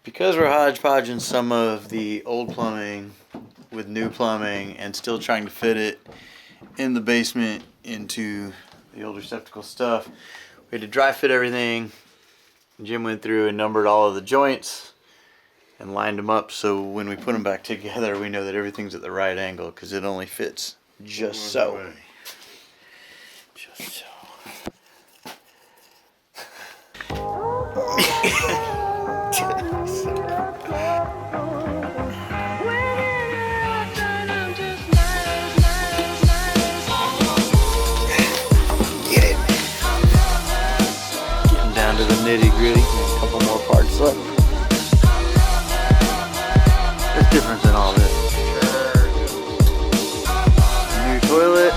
Because we're hodgepodging some of the old plumbing with new plumbing and still trying to fit it in the basement into the older receptacle stuff, we had to dry fit everything. Jim went through and numbered all of the joints and lined them up so when we put them back together we know that everything's at the right angle, because it only fits just so. Just so. To the nitty gritty, a couple more parts left. There's difference in all this. New toilet,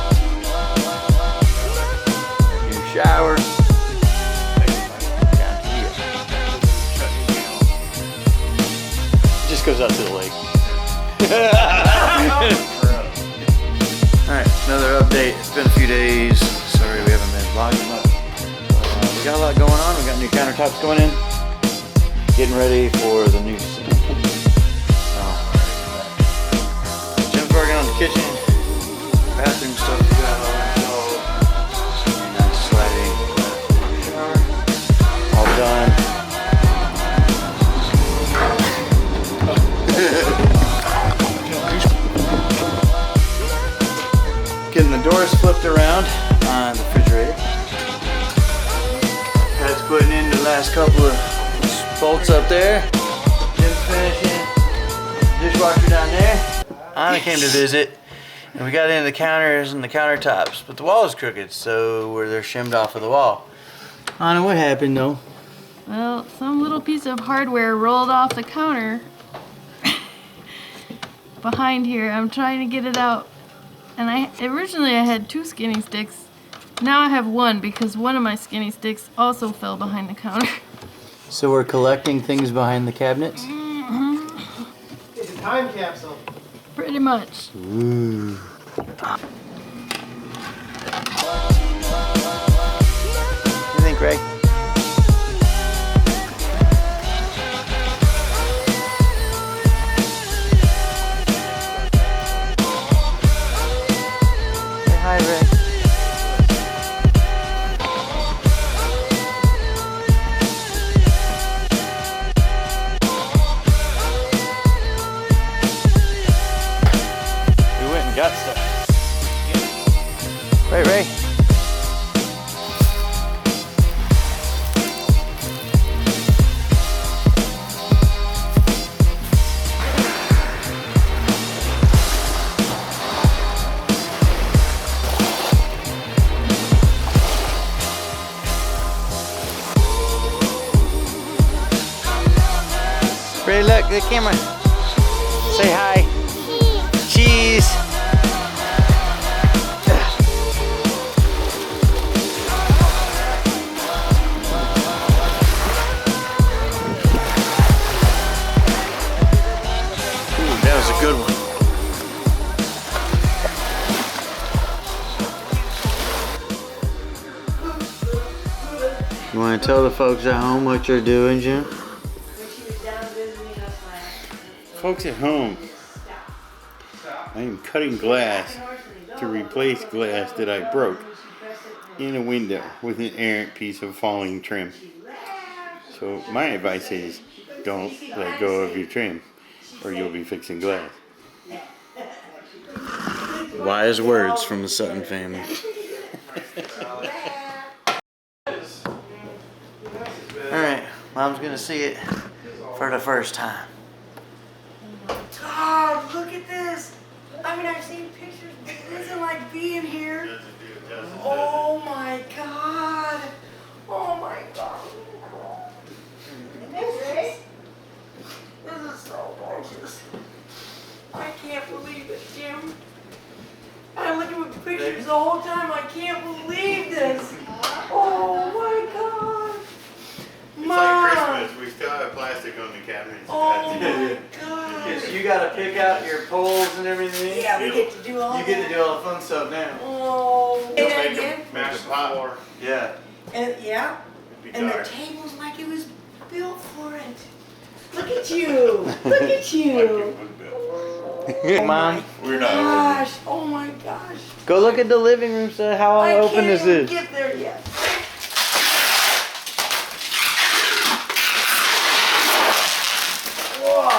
new shower. Just goes out to the lake. Alright, another update. It's been a few days. Sorry we haven't been vlogging much. We got a lot going on. We got new countertops going in. Getting ready for the new sink. Jim's working on the kitchen. Bathroom stuff. We got all installed. Nice sliding shower. All done. Getting the doors flipped around on the refrigerator. Pat's putting in the last couple of bolts up there. Jim's finishing. Dishwasher down there. Anna came to visit, and we got into the counters and the countertops, but the wall is crooked, so they're shimmed off of the wall. Anna, what happened though? Well, some little piece of hardware rolled off the counter behind here. I'm trying to get it out, and originally I had 2 skinny sticks. Now I have 1 because one of my skinny sticks also fell behind the counter. So we're collecting things behind the cabinets? Mm-hmm. It's a time capsule. Pretty much. Ooh. What do you think, Greg? Say hi, Greg. Got stuff. Ray. Ray, look, the camera. Say hi. Cheese. Good one. You want to tell the folks at home what you're doing, Jim? Folks at home, I am cutting glass to replace glass that I broke in a window with an errant piece of falling trim. So my advice is, don't let go of your trim, or you'll be fixing glass. Wise words from the Sutton family. Alright, Mom's gonna see it for the first time. God, look at this. I mean, I've seen pictures, but it isn't like being here. Oh my God. Oh my God. This is so gorgeous. I can't believe it, Jim. I'm looking at pictures the whole time. I can't believe this. Oh my God. It's Mom. like Christmas. We still have plastic on the cabinets. Oh my God. You gotta pick out your poles and everything. Yeah, we get to do all You get to do all the fun stuff now. Oh. And Make again. a pot. Yeah. And yeah. It'd be And the dark. table's like it was built for it. Look Look at you. Look at you. Mom, We're not. Gosh. Oh my gosh. go look at the living room. So how I open can't is even this? get there yet. Whoa.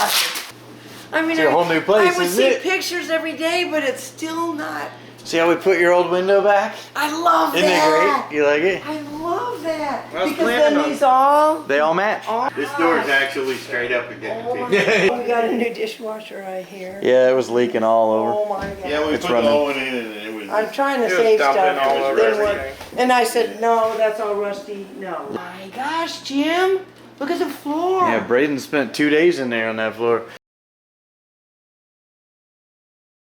I mean, It's your whole new place, I would is see it? pictures every day, but it's still not. See how we put your old window back? I love Isn't that. it great? You like it? I love that. I was Because planning then on- these all. They all match. This door's actually straight up again. Oh my too. God. We got a new dishwasher right here. Yeah, it was leaking all over. Oh my God. Yeah, we It's put running. the old one in and it was. I'm trying to It was save dumping stuff. all over Then what- everything. And I said, no, that's all rusty. No. My gosh, Jim. Look at the floor. Yeah, Braden spent 2 days in there on that floor.